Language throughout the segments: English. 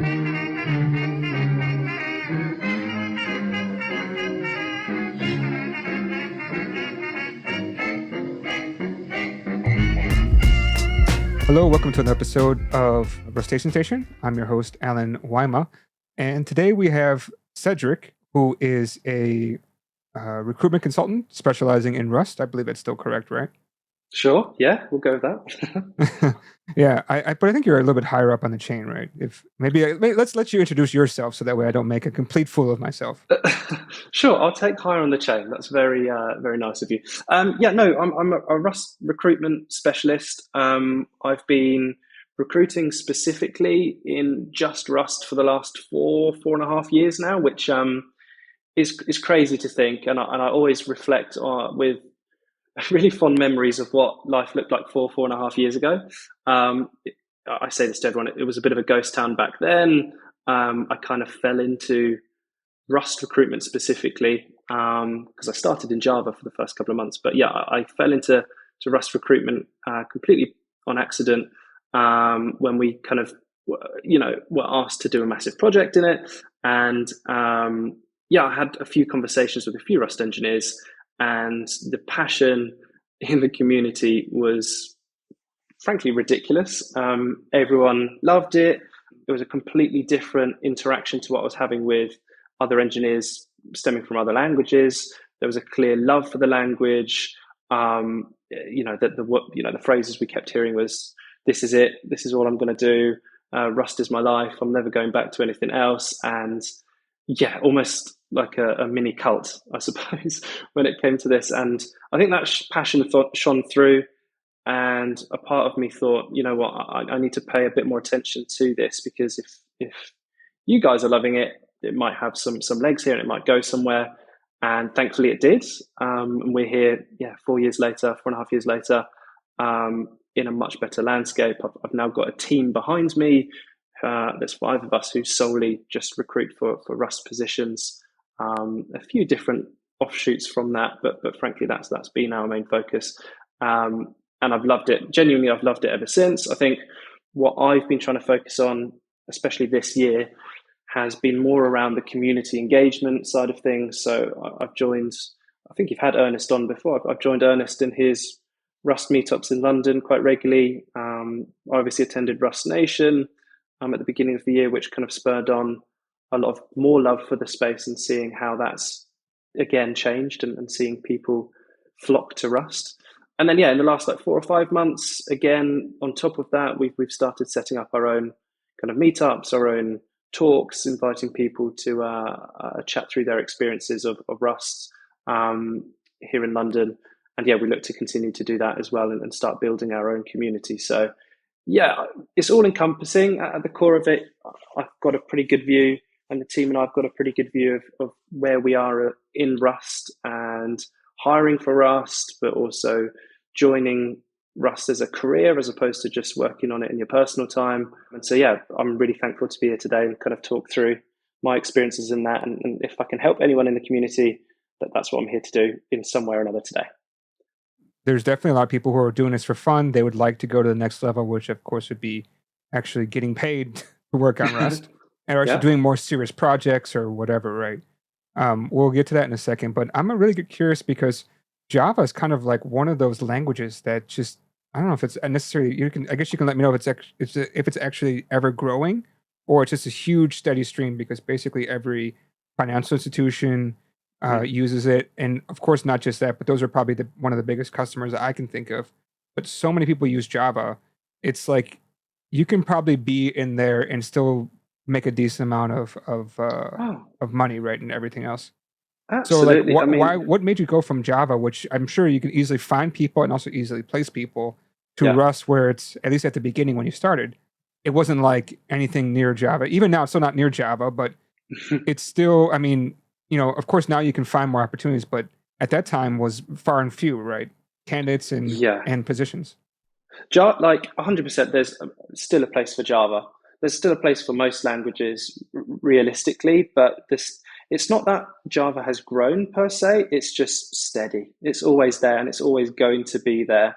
Hello, welcome to another episode of Rustacean Station. I'm your host, Alan Wyma, and today we have Cedric, who is a recruitment consultant specializing in Rust. I believe that's still correct, right? Sure. Yeah, we'll go with that. Yeah, but I think you're a little bit higher up on the chain, right? If let's let you introduce yourself, so that way I don't make a complete fool of myself. Sure, I'll take higher on the chain. That's very nice of you. Yeah, no, I'm a Rust recruitment specialist. I've been recruiting specifically in just Rust for the last 4.5 years now, which is crazy to think, and I always reflect on with really fond memories of what life looked like 4.5 years ago. I say this to everyone, it was a bit of a ghost town back then. I kind of fell into Rust recruitment specifically because I started in Java for the first couple of months. But yeah, I fell into Rust recruitment completely on accident when we kind of, were asked to do a massive project in it. And yeah, I had a few conversations with a few Rust engineers, and the passion in the community was frankly ridiculous. Everyone loved it. It was a completely different interaction to what I was having with other engineers stemming from other languages. There was a clear love for the language. The phrases we kept hearing was, "This is it. This is all I'm going to do. Rust is my life. I'm never going back to anything else." And yeah, almost like a mini cult, I suppose, when it came to this. And I think that passion shone through. And a part of me thought, you know what, I need to pay a bit more attention to this, because if you guys are loving it, it might have some legs here and it might go somewhere. And thankfully it did. And we're here, 4.5 years later, in a much better landscape. I've now got a team behind me. There's 5 of us who solely just recruit for Rust positions. A few different offshoots from that, but frankly, that's been our main focus. And I've loved it. Genuinely, I've loved it ever since. I think what I've been trying to focus on, especially this year, has been more around the community engagement side of things. So I've joined, I think you've had Ernest on before. I've joined Ernest in his Rust meetups in London quite regularly. I obviously attended Rust Nation at the beginning of the year, which kind of spurred on a lot of more love for the space, and seeing how that's again changed, and seeing people flock to Rust. And then, in the last 4 or 5 months, again, on top of that, we've started setting up our own kind of meetups, our own talks, inviting people to chat through their experiences of Rust here in London. And we look to continue to do that as well, and start building our own community. So, it's all encompassing. At the core of it, I've got a pretty good view, and the team and I've got a pretty good view of where we are in Rust, and hiring for Rust, but also joining Rust as a career as opposed to just working on it in your personal time. And so, I'm really thankful to be here today and kind of talk through my experiences in that. And if I can help anyone in the community, that's what I'm here to do in some way or another today. There's definitely a lot of people who are doing this for fun. They would like to go to the next level, which of course would be actually getting paid to work on Rust and actually doing more serious projects or whatever, right? We'll get to that in a second, but I'm really curious because Java is kind of like one of those languages that just, I don't know if it's necessarily, I guess you can let me know if it's actually ever growing, or it's just a huge steady stream, because basically every financial institution uses it. And of course, not just that, but those are probably one of the biggest customers that I can think of. But so many people use Java. It's like you can probably be in there and still make a decent amount of money, right, and everything else. Absolutely. So, what made you go from Java, which I'm sure you can easily find people and also easily place people, to Rust, where it's, at least at the beginning when you started, it wasn't like anything near Java. Even now, it's still not near Java, but it's still, of course, now you can find more opportunities, but at that time was far and few, right? Candidates and positions. Java, 100%, there's still a place for Java. There's still a place for most languages, realistically, but it's not that Java has grown per se, it's just steady. It's always there, and it's always going to be there.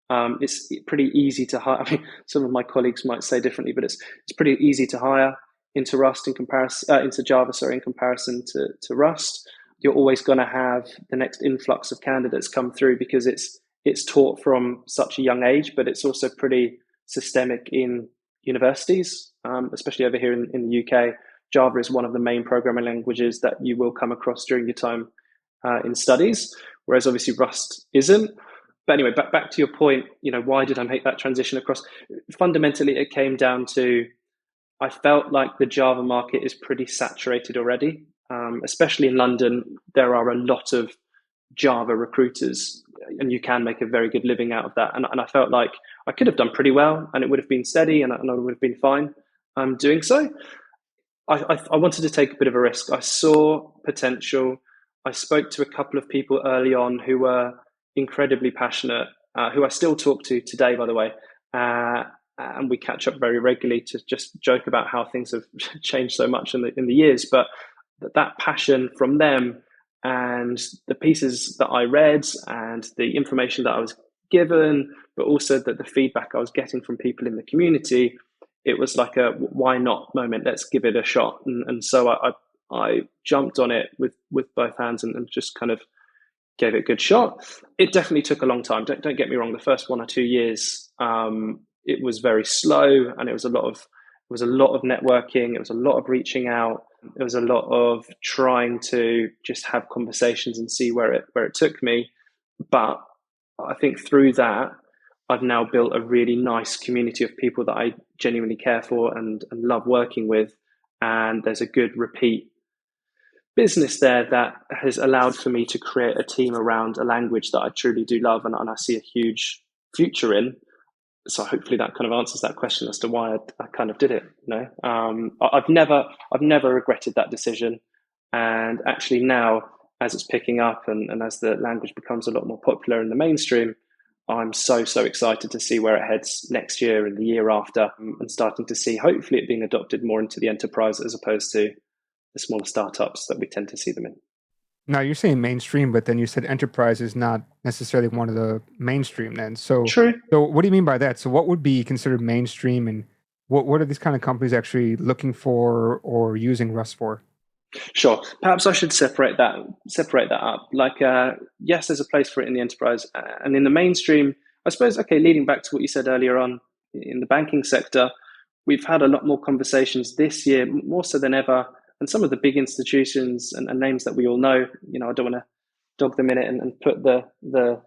It's pretty easy to hire. Some of my colleagues might say differently, but it's pretty easy to hire. into Rust in comparison into Java, sorry, in comparison to Rust, you're always going to have the next influx of candidates come through because it's taught from such a young age, but it's also pretty systemic in universities, especially over here in the UK. Java is one of the main programming languages that you will come across during your time in studies, whereas obviously Rust isn't. But anyway, back to your point, why did I make that transition across? Fundamentally, it came down to I felt like the Java market is pretty saturated already, especially in London. There are a lot of Java recruiters, and you can make a very good living out of that. And I felt like I could have done pretty well, and it would have been steady, and I would have been fine doing so. I wanted to take a bit of a risk. I saw potential. I spoke to a couple of people early on who were incredibly passionate, who I still talk to today, by the way. And we catch up very regularly to just joke about how things have changed so much in the years. But that passion from them and the pieces that I read and the information that I was given, but also the feedback I was getting from people in the community, it was like a why not moment. Let's give it a shot. And so I jumped on it with both hands and just kind of gave it a good shot. It definitely took a long time. Don't get me wrong. The first 1 or 2 years, it was very slow, and it was a lot of networking. It was a lot of reaching out. It was a lot of trying to just have conversations and see where it took me. But I think through that, I've now built a really nice community of people that I genuinely care for and love working with. And there's a good repeat business there that has allowed for me to create a team around a language that I truly do love and I see a huge future in. So hopefully that kind of answers that question as to why I kind of did it. I've never regretted that decision. And actually now, as it's picking up and as the language becomes a lot more popular in the mainstream, I'm so excited to see where it heads next year and the year after, and starting to see hopefully it being adopted more into the enterprise as opposed to the smaller startups that we tend to see them in. Now you're saying mainstream, but then you said enterprise is not necessarily one of the mainstream then. So True. what do you mean by that? So what would be considered mainstream, and what are these kind of companies actually looking for or using Rust for? Sure. Perhaps I should separate that up. Like, yes, there's a place for it in the enterprise and in the mainstream. I suppose. Okay, leading back to what you said earlier on in the banking sector, we've had a lot more conversations this year, more so than ever. And some of the big institutions and names that we all know, I don't want to dog them in it and put the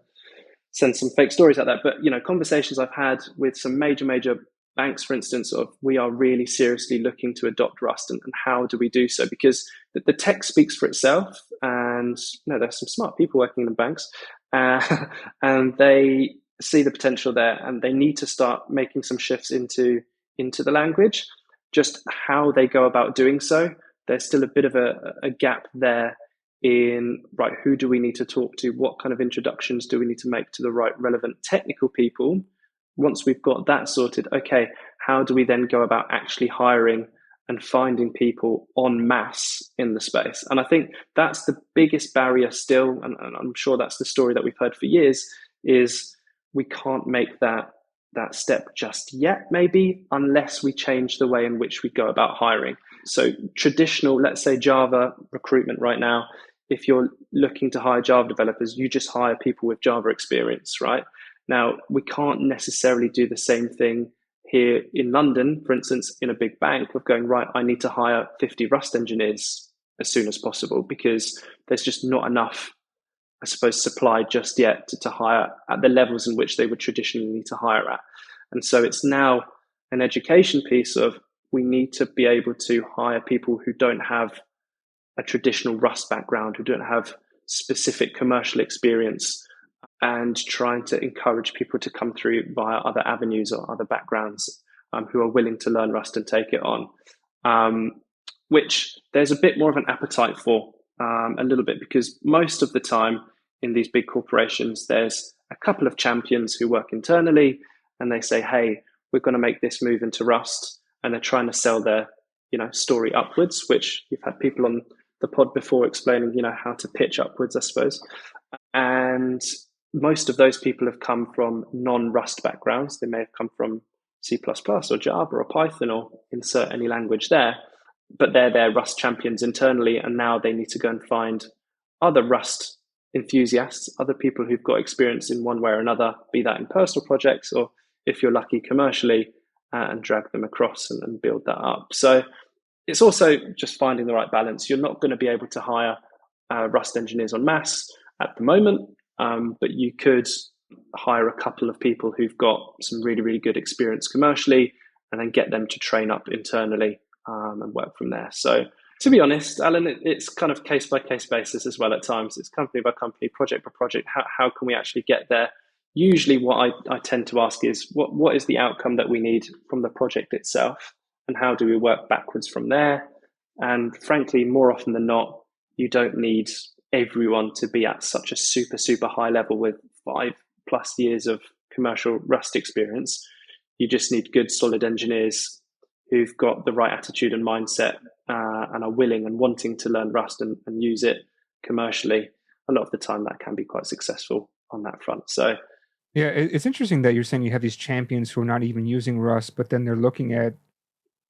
send some fake stories like that. But conversations I've had with some major banks, for instance, of we are really seriously looking to adopt Rust, and how do we do so? Because the tech speaks for itself, and there's some smart people working in the banks, and they see the potential there, and they need to start making some shifts into the language. Just how they go about doing so, there's still a bit of a gap there in, right, who do we need to talk to? What kind of introductions do we need to make to the right relevant technical people? Once we've got that sorted, okay, how do we then go about actually hiring and finding people en masse in the space? And I think that's the biggest barrier still, and I'm sure that's the story that we've heard for years, is we can't make that step just yet, maybe, unless we change the way in which we go about hiring. So traditional, let's say Java recruitment right now, if you're looking to hire Java developers, you just hire people with Java experience, right? Now, we can't necessarily do the same thing here in London, for instance, in a big bank, of going, right, I need to hire 50 Rust engineers as soon as possible, because there's just not enough, I suppose, supply just yet to hire at the levels in which they would traditionally need to hire at. And so it's now an education piece of, we need to be able to hire people who don't have a traditional Rust background, who don't have specific commercial experience, and trying to encourage people to come through via other avenues or other backgrounds, who are willing to learn Rust and take it on, which there's a bit more of an appetite for, a little bit, because most of the time in these big corporations, there's a couple of champions who work internally and they say, hey, we're going to make this move into Rust. And they're trying to sell their, story upwards, which you've had people on the pod before explaining, how to pitch upwards, I suppose. And most of those people have come from non-Rust backgrounds. They may have come from C++ or Java or Python, or insert any language there. but they're their Rust champions internally, and now they need to go and find other Rust enthusiasts, other people who've got experience in one way or another, be that in personal projects or if you're lucky commercially, and drag them across and build that up. So it's also just finding the right balance. You're not going to be able to hire Rust engineers en masse at the moment, but you could hire a couple of people who've got some really, really good experience commercially and then get them to train up internally and work from there. So to be honest, Alan, it's kind of case by case basis as well at times. It's company by company, project by project. How can we actually get there? Usually what I tend to ask is what is the outcome that we need from the project itself, and how do we work backwards from there? And frankly, more often than not, you don't need everyone to be at such a super, super high level with 5+ years of commercial Rust experience. You just need good, solid engineers who've got the right attitude and mindset and are willing and wanting to learn Rust and use it commercially. A lot of the time that can be quite successful on that front. So Yeah, it's interesting that you're saying you have these champions who are not even using Rust, but then they're looking at,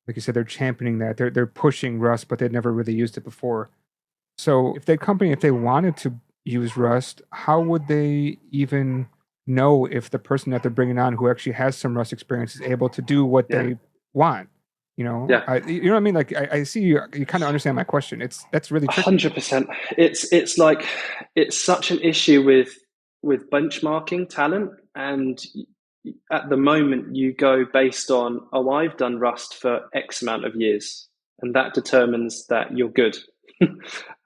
like you said, they're championing that. They're pushing Rust, but they'd never really used it before. So if that company, if they wanted to use Rust, how would they even know if the person that they're bringing on who actually has some Rust experience is able to do what yeah, they want? You know, yeah. you know what I mean? Like I see you kind of understand my question. That's really tricky. 100%. It's like it's such an issue with benchmarking talent, and at the moment you go based on, oh, I've done Rust for X amount of years, and that determines that you're good.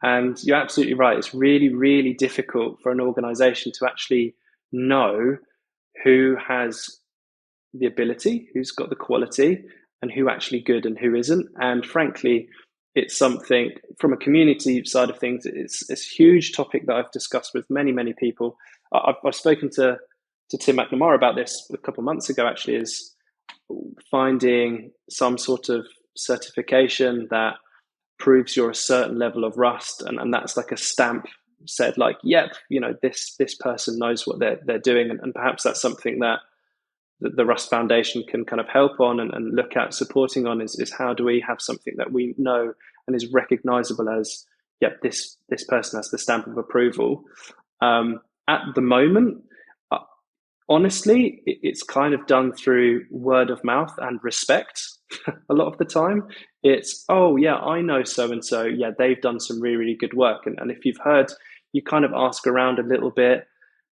And you're absolutely right. It's really, really difficult for an organization to actually know who has the ability, who's got the quality, and who actually good and who isn't. And frankly, it's something from a community side of things. It's a huge topic that I've discussed with many, many people. I've spoken to Tim McNamara about this a couple of months ago. Actually, is finding some sort of certification that proves you're a certain level of Rust, and that's like a stamp said, like, yep, this person knows what they're doing, and perhaps that's something that the Rust Foundation can kind of help on and look at supporting on is how do we have something that we know and is recognizable as, yep, this person has the stamp of approval. At the moment, honestly, it's kind of done through word of mouth and respect. A lot of the time, it's, oh yeah, I know so and so. Yeah, they've done some really, really good work. And if you've heard, you kind of ask around a little bit.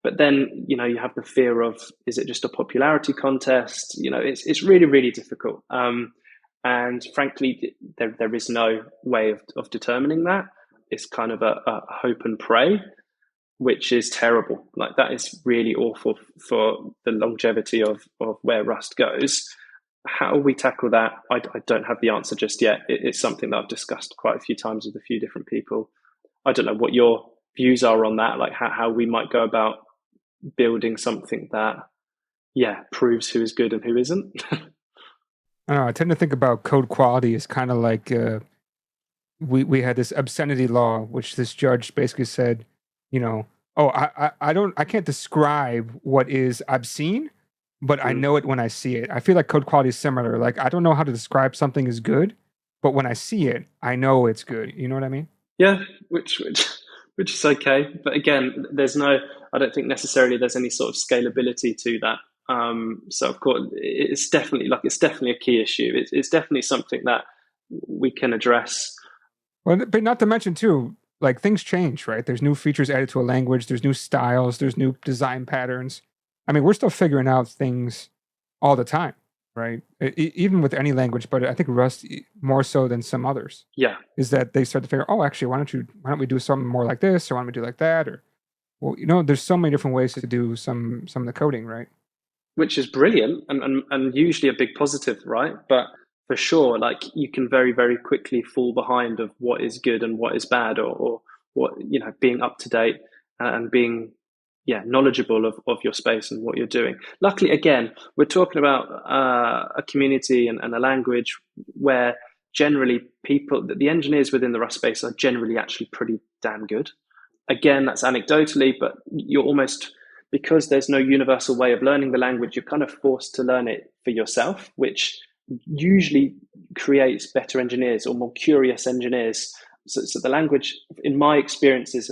But then, you have the fear of, is it just a popularity contest? It's really, really difficult. And frankly, there is no way of determining that. It's kind of a hope and pray, which is terrible. Like, that is really awful for the longevity of where Rust goes. How we tackle that, I don't have the answer just yet. It's something that I've discussed quite a few times with a few different people. I don't know what your views are on that, like how we might go about building something that, proves who is good and who isn't. I tend to think about code quality as kind of like we had this obscenity law, which this judge basically said, oh, I can't describe what is obscene, but I know it when I see it. I feel like code quality is similar. Like, I don't know how to describe something as good, but when I see it, I know it's good. You know what I mean? Yeah, which is okay. But again, I don't think necessarily there's any sort of scalability to that. So of course, it's definitely a key issue. It's definitely something that we can address. Well, but not to mention too, like, things change, right? There's new features added to a language. There's new styles. There's new design patterns. I mean, we're still figuring out things all the time, right? Even with any language, but I think Rust more so than some others. Yeah, is that they start to figure, oh, actually, why don't we do something more like this, or why don't we do like that, or, well, there's so many different ways to do some of the coding, right? which is brilliant and usually a big positive, right? But for sure, like, you can very, very quickly fall behind of what is good and what is bad, or what, being up to date and being knowledgeable of your space and what you're doing. Luckily, again, we're talking about a community and a language where generally the engineers within the Rust space are generally actually pretty damn good. Again, that's anecdotally, but you're almost, because there's no universal way of learning the language, you're kind of forced to learn it for yourself, which usually creates better engineers or more curious engineers. So the language, in my experiences,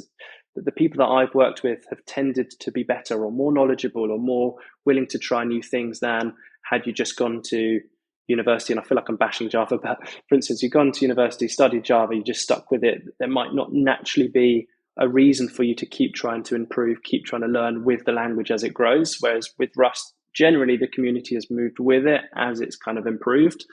the people that I've worked with have tended to be better or more knowledgeable or more willing to try new things than had you just gone to university. And I feel like I'm bashing Java, but for instance, you've gone to university, studied Java, you just stuck with it. There might not naturally be a reason for you to keep trying to improve, keep trying to learn with the language as it grows. Whereas with Rust, generally the community has moved with it as it's kind of improved.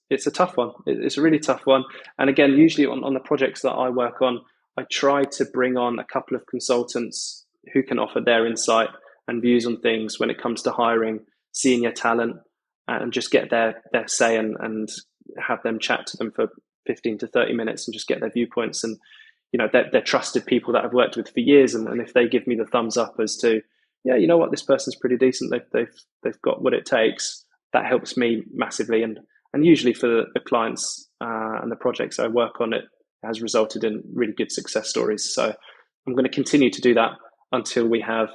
It's a tough one. It's a really tough one. And again, usually on the projects that I work on, I try to bring on a couple of consultants who can offer their insight and views on things when it comes to hiring senior talent, and just get their say and have them chat to them for 15 to 30 minutes and just get their viewpoints. And they're trusted people that I've worked with for years, and if they give me the thumbs up as to, yeah, you know what, this person's pretty decent, they've got what it takes, that helps me massively. And usually for the clients and the projects I work on, it has resulted in really good success stories. So I'm going to continue to do that until we have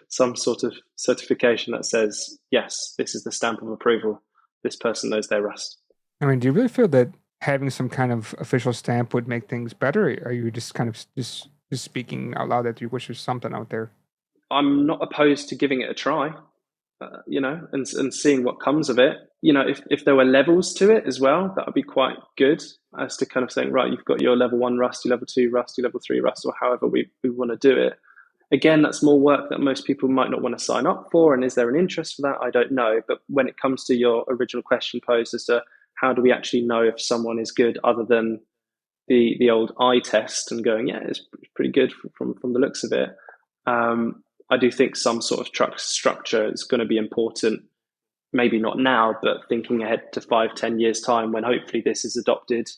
some sort of certification that says, yes, this is the stamp of approval, this person knows their Rust. I mean, do you really feel that having some kind of official stamp would make things better? Or are you just kind of just speaking out loud that you wish there's something out there? I'm not opposed to giving it a try, and seeing what comes of it. If there were levels to it as well, that would be quite good, as to kind of saying, right, you've got your level 1 Rust, your level 2 Rust, your level 3 Rust, or however we want to do it. Again, that's more work that most people might not want to sign up for. And is there an interest for that? I don't know. But when it comes to your original question posed as to how do we actually know if someone is good, other than the old eye test and going, yeah, it's pretty good from the looks of it. I do think some sort of structure is going to be important. Maybe not now, but thinking ahead to 5-10 years time, when hopefully this is adopted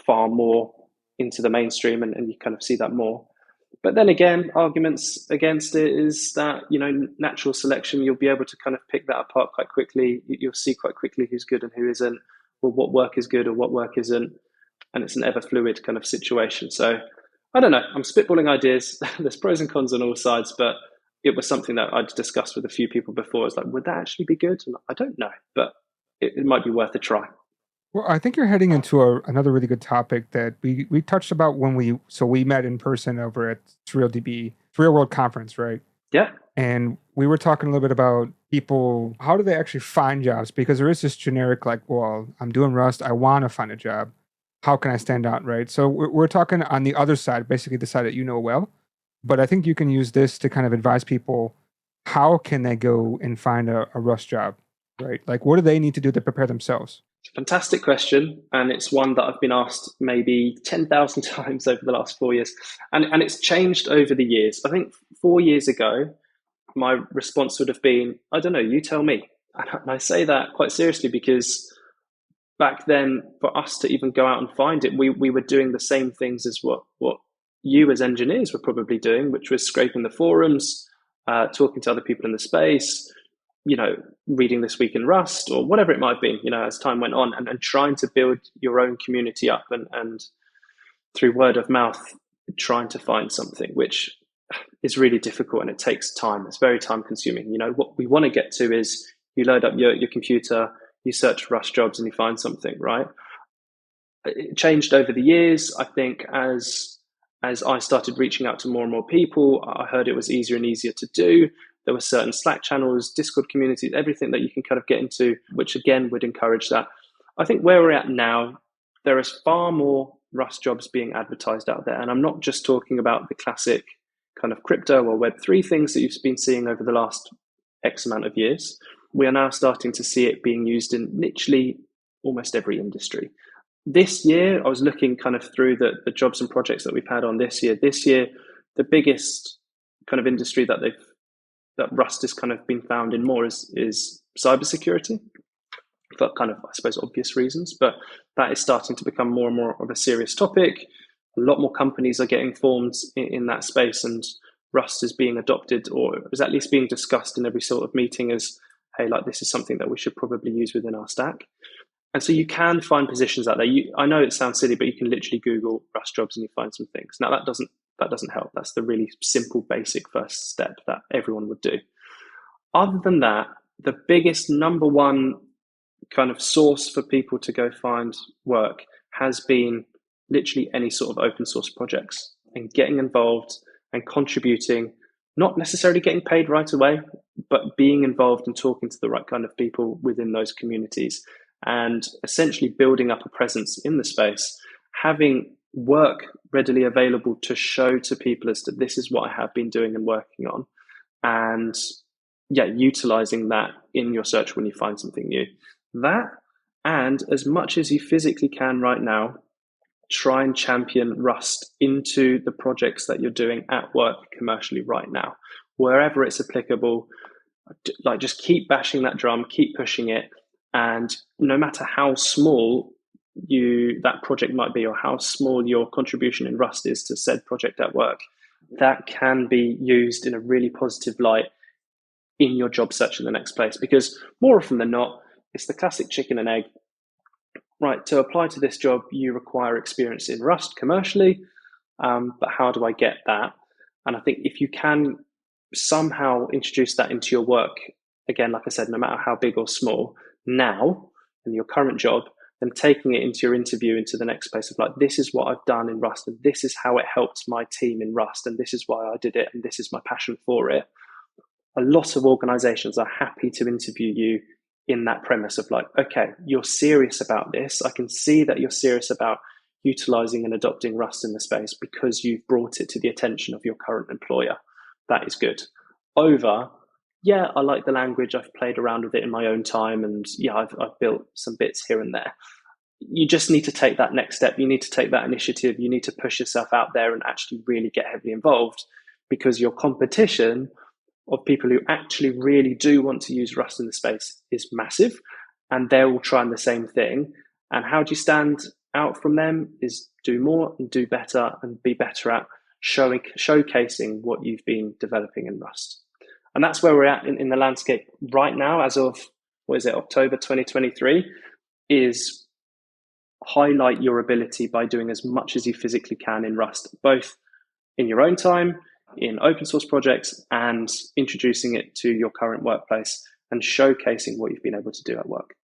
far more into the mainstream, and you kind of see that more. But then again, arguments against it is that, natural selection, you'll be able to kind of pick that apart quite quickly. You'll see quite quickly who's good and who isn't, or what work is good or what work isn't. And it's an ever fluid kind of situation. So I don't know, I'm spitballing ideas. There's pros and cons on all sides, but it was something that I'd discussed with a few people before. It's like, would that actually be good? And I don't know, but it might be worth a try. Well, I think you're heading into another really good topic that we touched about when we met in person over at SurrealDB, Real World Conference, right? Yeah. And we were talking a little bit about people, how do they actually find jobs? Because there is this generic, like, well, I'm doing Rust, I want to find a job. How can I stand out, right? So we're talking on the other side, basically the side that you know well. But I think you can use this to kind of advise people, how can they go and find a Rust job, right? Like, what do they need to do to prepare themselves? It's a fantastic question, and it's one that I've been asked maybe 10,000 times over the last 4 years. And it's changed over the years. I think 4 years ago, my response would have been, I don't know, you tell me. And I say that quite seriously, because back then, for us to even go out and find it, we were doing the same things as what you as engineers were probably doing, which was scraping the forums, talking to other people in the space, reading This Week in Rust or whatever it might be, as time went on, and trying to build your own community up, and through word of mouth, trying to find something, which is really difficult and it takes time. It's very time consuming. What we want to get to is you load up your computer, you search Rust jobs and you find something, right? It changed over the years. I think as I started reaching out to more and more people, I heard it was easier and easier to do. There were certain Slack channels, Discord communities, everything that you can kind of get into, which again would encourage that. I think where we're at now, there is far more Rust jobs being advertised out there. And I'm not just talking about the classic kind of crypto or Web3 things that you've been seeing over the last X amount of years. We are now starting to see it being used in literally almost every industry. This year, I was looking kind of through the jobs and projects that we've had on this year. This year, the biggest kind of industry that Rust has kind of been found in more is cybersecurity, for kind of, I suppose, obvious reasons. But that is starting to become more and more of a serious topic. A lot more companies are getting formed in that space, and Rust is being adopted, or is at least being discussed in every sort of meeting as, hey, like, this is something that we should probably use within our stack. And so you can find positions out there. I know it sounds silly, but you can literally Google Rust jobs and you find some things. Now that doesn't help. That's the really simple, basic first step that everyone would do. Other than that, the biggest number one kind of source for people to go find work has been literally any sort of open source projects, and getting involved and contributing, not necessarily getting paid right away, but being involved and talking to the right kind of people within those communities, and essentially building up a presence in the space, having work readily available to show to people as to this is what I have been doing and working on, and utilizing that in your search when you find something new. That, and as much as you physically can right now, try and champion Rust into the projects that you're doing at work commercially right now, wherever it's applicable. Like, just keep bashing that drum, keep pushing it, and no matter how small that project might be, or how small your contribution in Rust is to said project at work, that can be used in a really positive light in your job search in the next place. Because more often than not, it's the classic chicken and egg. Right, to apply to this job, you require experience in Rust commercially, but how do I get that? And I think if you can somehow introduce that into your work, again, like I said, no matter how big or small, now in your current job, then taking it into your interview, into the next place of like, this is what I've done in Rust, and this is how it helped my team in Rust, and this is why I did it, and this is my passion for it. A lot of organizations are happy to interview you in that premise of like, okay, you're serious about this. I can see that you're serious about utilizing and adopting Rust in the space because you've brought it to the attention of your current employer. That is good. Over, yeah, I like the language. I've played around with it in my own time, and yeah, I've built some bits here and there. You just need to take that next step. You need to take that initiative. You need to push yourself out there and actually really get heavily involved, because your competition of people who actually really do want to use Rust in the space is massive, and they're all trying the same thing. And how do you stand out from them is do more and do better and be better at showcasing what you've been developing in Rust. And that's where we're at in the landscape right now, as of, October 2023, is highlight your ability by doing as much as you physically can in Rust, both in your own time, in open source projects, and introducing it to your current workplace and showcasing what you've been able to do at work.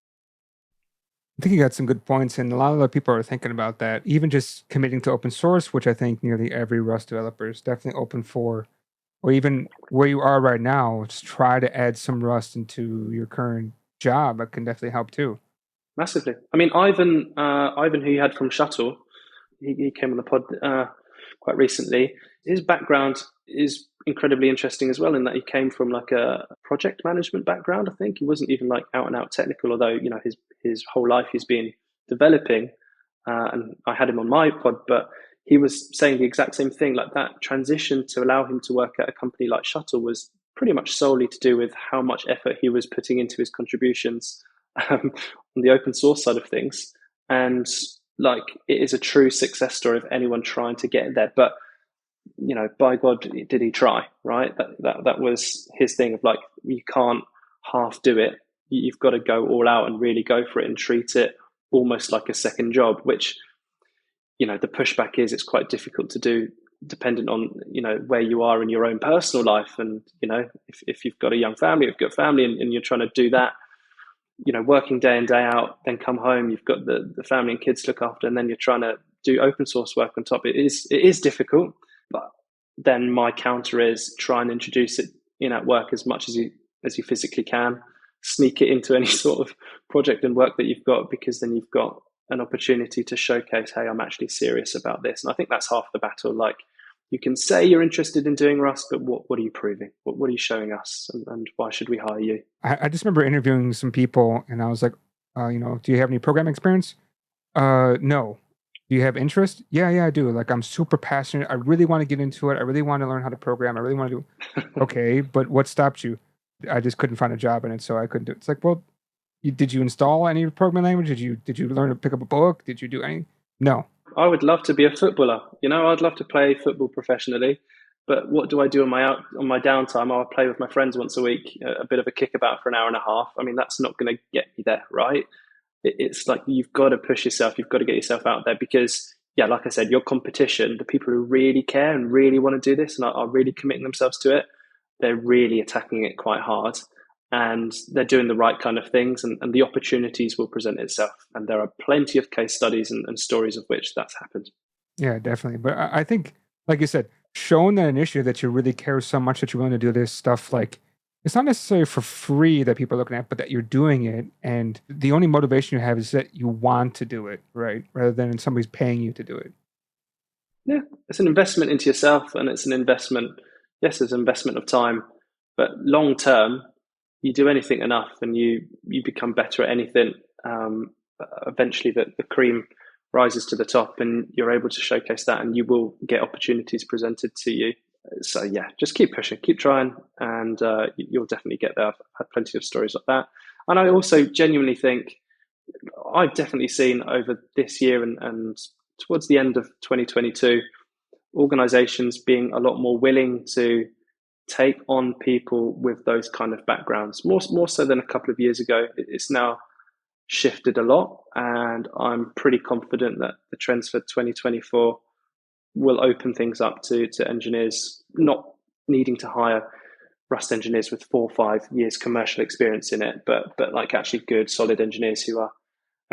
I think you got some good points, and a lot of other people are thinking about that. Even just committing to open source, which I think nearly every Rust developer is definitely open for, or even where you are right now, just try to add some Rust into your current job. That can definitely help too. Massively. I mean, Ivan, who you had from Shuttle, he came on the pod quite recently. His background is incredibly interesting as well, in that he came from like a project management background. I think he wasn't even like out and out technical, although his whole life he's been developing. And I had him on my pod, but he was saying the exact same thing. Like, that transition to allow him to work at a company like Shuttle was pretty much solely to do with how much effort he was putting into his contributions on the open source side of things. And like, it is a true success story of anyone trying to get there. But by God, did he try, right? That was his thing of like, you can't half do it. You've got to go all out and really go for it and treat it almost like a second job, which, the pushback is it's quite difficult to do, dependent on, where you are in your own personal life. And, if you've got a young family, if you've got family and you're trying to do that, working day in, day out, then come home, you've got the family and kids to look after, and then you're trying to do open source work on top. It is difficult. But then my counter is try and introduce it in at work as much as you physically can. Sneak it into any sort of project and work that you've got, because then you've got an opportunity to showcase, hey, I'm actually serious about this. And I think that's half the battle. Like, you can say you're interested in doing Rust, but what are you proving? What are you showing us? And why should we hire you? I just remember interviewing some people, and I was like, do you have any programming experience? No. Do you have interest? Yeah, I do. Like, I'm super passionate. I really want to get into it. I really want to learn how to program. I really want to do. Okay, but what stopped you? I just couldn't find a job in it, so I couldn't do it. It's like, well, did you install any programming language? Did you learn to pick up a book? Did you do any? No. I would love to be a footballer. I'd love to play football professionally. But what do I do on my downtime? I'll play with my friends once a week, a bit of a kickabout for an hour and a half. I mean, that's not going to get me there, right? It's like, you've got to push yourself. You've got to get yourself out there, because, like I said, your competition, the people who really care and really want to do this and are really committing themselves to it, they're really attacking it quite hard. and they're doing the right kind of things, and the opportunities will present itself. And there are plenty of case studies and stories of which that's happened. Yeah, definitely. But I think, like you said, showing that initiative that you really care so much that you're willing to do this stuff, like it's not necessarily for free that people are looking at, but that you're doing it. And the only motivation you have is that you want to do it, right? Rather than somebody's paying you to do it. Yeah, it's an investment into yourself, and it's an investment. Yes, it's an investment of time, but long term, you do anything enough, and you become better at anything. Eventually, the cream rises to the top, and you're able to showcase that, and you will get opportunities presented to you. So yeah, just keep pushing, keep trying, and you'll definitely get there. I've had plenty of stories like that, and I also genuinely think I've definitely seen over this year and towards the end of 2022, organizations being a lot more willing to take on people with those kind of backgrounds, more so than a couple of years ago. It's now shifted a lot, and I'm pretty confident that the trends for 2024 will open things up to engineers not needing to hire Rust engineers with 4 or 5 years commercial experience in it, but like actually good, solid engineers who are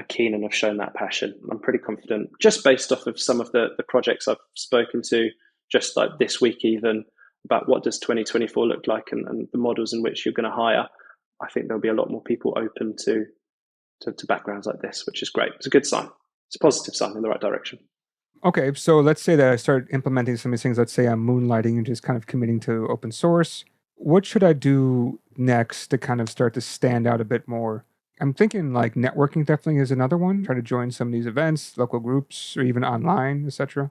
keen and have shown that passion. I'm pretty confident, just based off of some of the projects I've spoken to, just like this week even, about what does 2024 look like, and the models in which you're going to hire. I think there'll be a lot more people open to backgrounds like this, which is great. It's a good sign. It's a positive sign in the right direction. Okay, so let's say that I start implementing some of these things. Let's say I'm moonlighting and just kind of committing to open source. What should I do next to kind of start to stand out a bit more? I'm thinking like networking definitely is another one. Try to join some of these events, local groups, or even online, etc.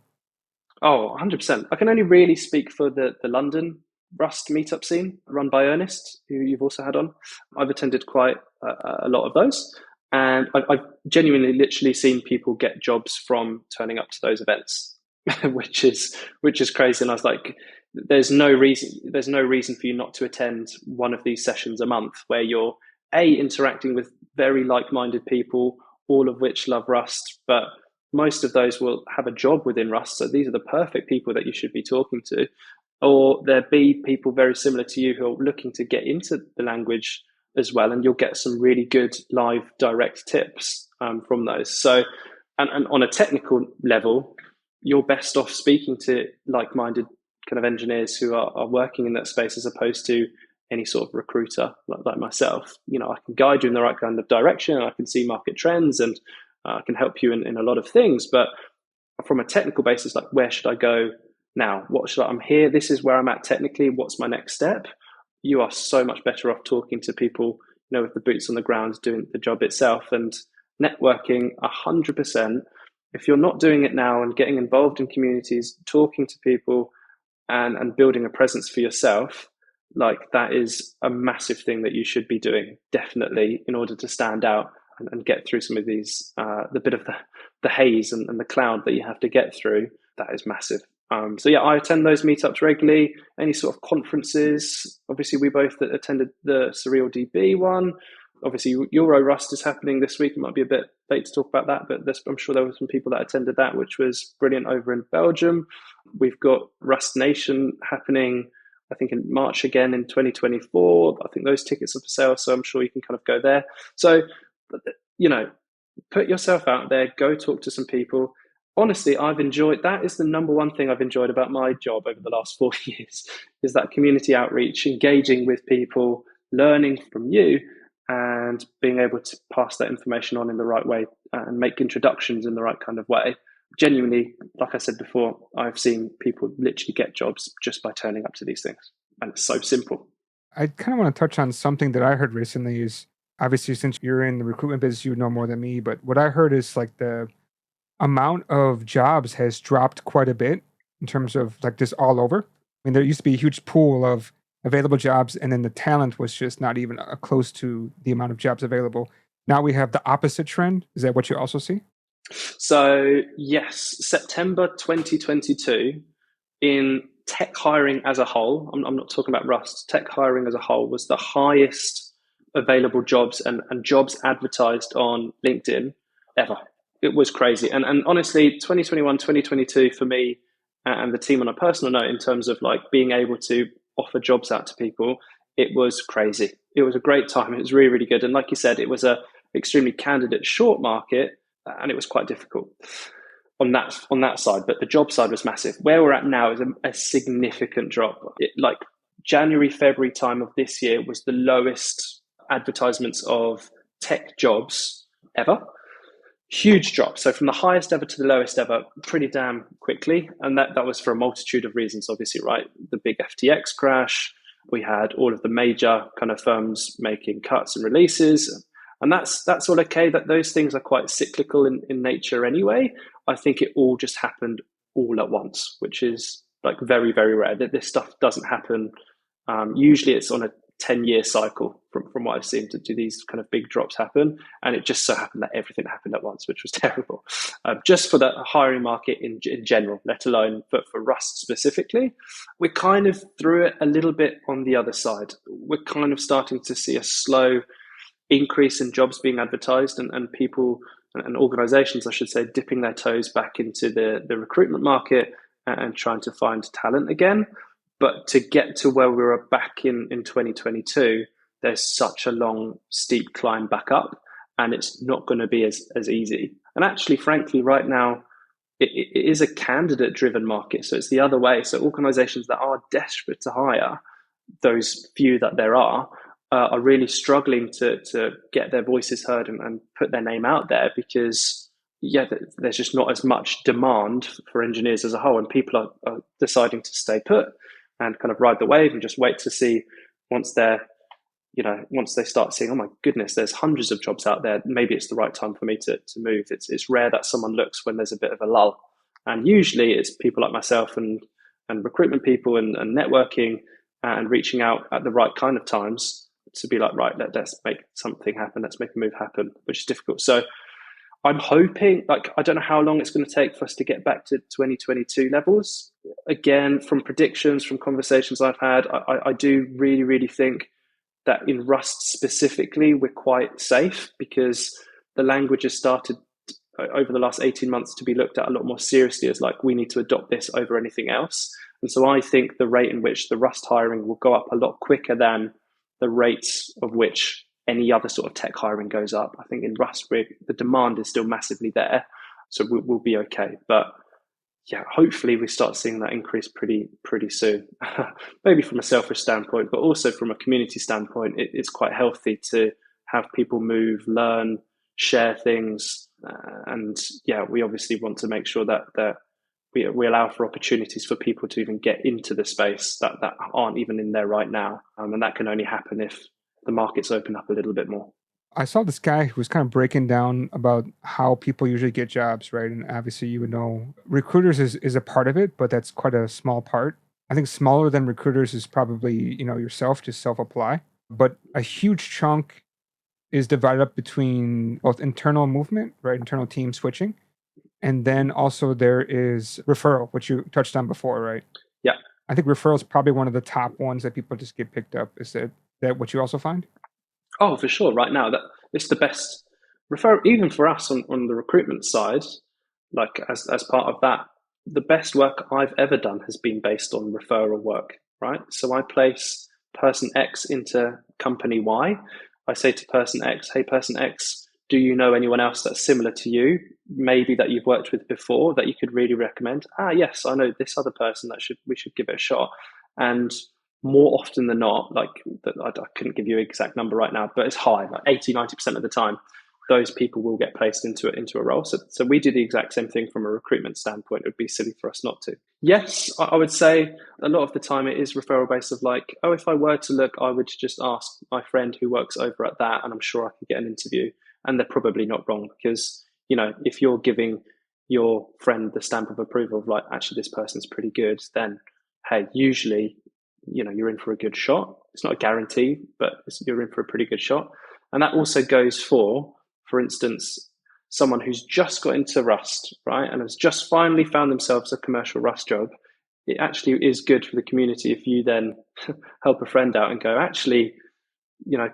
Oh, 100%. I can only really speak for the London Rust meetup scene run by Ernest, who you've also had on. I've attended quite a lot of those. And I've genuinely literally seen people get jobs from turning up to those events, which is crazy. And I was like, there's no reason for you not to attend one of these sessions a month where you're interacting with very like-minded people, all of which love Rust, but most of those will have a job within Rust. So these are the perfect people that you should be talking to. Or there be people very similar to you who are looking to get into the language as well, and you'll get some really good live direct tips from those. So, and on a technical level, you're best off speaking to like-minded kind of engineers who are working in that space, as opposed to any sort of recruiter like myself. I can guide you in the right kind of direction, and I can see market trends, and I can help you in a lot of things. But from a technical basis, like, where should I go now? I'm here. This is where I'm at technically. What's my next step? You are so much better off talking to people, with the boots on the ground, doing the job itself, and networking 100%. If you're not doing it now and getting involved in communities, talking to people, and building a presence for yourself, like, that is a massive thing that you should be doing, definitely, in order to stand out and get through some of these, the bit of the haze and the cloud that you have to get through. That is massive. So yeah, I attend those meetups regularly. Any sort of conferences. Obviously, we both attended the Surreal DB one. Obviously, Euro Rust is happening this week. It might be a bit late to talk about that, but I'm sure there were some people that attended that, which was brilliant, over in Belgium. We've got Rust Nation happening, I think, in March again in 2024. I think those tickets are for sale, so I'm sure you can kind of go there. So, put yourself out there, go talk to some people. Honestly, I've enjoyed that. Is the number one thing I've enjoyed about my job over the last 4 years, is that community outreach, engaging with people, learning from you, and being able to pass that information on in the right way, and make introductions in the right kind of way. Genuinely, like I said before, I've seen people literally get jobs just by turning up to these things. And it's so simple. I kind of want to touch on something that I heard recently is, obviously, since you're in the recruitment business, you know more than me, but what I heard is like the amount of jobs has dropped quite a bit in terms of like just all over. I mean, there used to be a huge pool of available jobs, and then the talent was just not even close to the amount of jobs available. Now we have the opposite trend. Is that what you also see? So, yes, September 2022, in tech hiring as a whole, I'm not talking about Rust, tech hiring as a whole was the highest available jobs and jobs advertised on LinkedIn ever. It was crazy. And honestly, 2021, 2022 for me and the team, on a personal note, in terms of like being able to offer jobs out to people, it was crazy. It was a great time. It was really, really good. And like you said, it was a extremely candidate short market, and it was quite difficult on that side. But the job side was massive. Where we're at now is a significant drop. Like January, February time of this year was the lowest advertisements of tech jobs ever. Huge drop. So from the highest ever to the lowest ever, pretty damn quickly. And that was for a multitude of reasons, obviously, right? The big FTX crash. We had all of the major kind of firms making cuts and releases. And that's all okay. That those things are quite cyclical in nature anyway. I think it all just happened all at once, which is like very, very rare. That this stuff doesn't happen. Usually it's on a 10-year cycle from what I've seen to these kind of big drops happen. And it just so happened that everything happened at once, which was terrible. Just for the hiring market in general, let alone for Rust specifically. We're kind of through it a little bit on the other side. We're kind of starting to see a slow increase in jobs being advertised and people and organizations, I should say, dipping their toes back into the recruitment market and trying to find talent again. But to get to where we were back in 2022, there's such a long, steep climb back up, and it's not going to be as easy. And actually, frankly, right now, it is a candidate-driven market. So it's the other way. So organizations that are desperate to hire, those few that there are really struggling to get their voices heard and put their name out there because, yeah, there's just not as much demand for engineers as a whole, and people are deciding to stay put and kind of ride the wave and just wait to see once they start seeing, oh my goodness, there's hundreds of jobs out there. Maybe it's the right time for me to move. It's rare that someone looks when there's a bit of a lull. And usually it's people like myself and recruitment people and networking and reaching out at the right kind of times to be like, right, let's make something happen. Let's make a move happen, which is difficult. So I'm hoping, like, I don't know how long it's going to take for us to get back to 2022 levels. Again, from predictions, from conversations I've had, I do really, really think that in Rust specifically, we're quite safe because the language has started over the last 18 months to be looked at a lot more seriously as like, we need to adopt this over anything else. And so I think the rate in which the Rust hiring will go up a lot quicker than the rates of which any other sort of tech hiring goes up. I think in Rust, the demand is still massively there, so we'll be okay. But yeah, hopefully we start seeing that increase pretty soon. Maybe from a selfish standpoint, but also from a community standpoint, it's quite healthy to have people move, learn, share things, and yeah, we obviously want to make sure that we allow for opportunities for people to even get into the space that aren't even in there right now, and that can only happen if the markets open up a little bit more. I saw this guy who was kind of breaking down about how people usually get jobs, right? And obviously, you would know recruiters is a part of it, but that's quite a small part. I think smaller than recruiters is probably, yourself, just self-apply. But a huge chunk is divided up between both internal movement, right? Internal team switching. And then also there is referral, which you touched on before, right? Yeah. I think referral is probably one of the top ones that people just get picked up. Is that what you also find? Oh, for sure. Right now, that it's the best referral, even for us on the recruitment side. Like as part of that, the best work I've ever done has been based on referral work. Right. So I place person X into company Y. I say to person X, "Hey, person X, do you know anyone else that's similar to you? Maybe that you've worked with before that you could really recommend?" Yes, I know this other person we should give it a shot. And more often than not, like I couldn't give you an exact number right now, but it's high, like 80-90% of the time, those people will get placed into a role. So we do the exact same thing from a recruitment standpoint. It would be silly for us not to. Yes, I would say a lot of the time it is referral based of like, oh, if I were to look, I would just ask my friend who works over at that, and I'm sure I could get an interview. And they're probably not wrong because, if you're giving your friend the stamp of approval of like, actually, this person's pretty good, then, hey, usually, you're in for a good shot. It's not a guarantee, but you're in for a pretty good shot. And that also goes for instance, someone who's just got into Rust, right, and has just finally found themselves a commercial Rust job. It actually is good for the community if you then help a friend out and go, actually,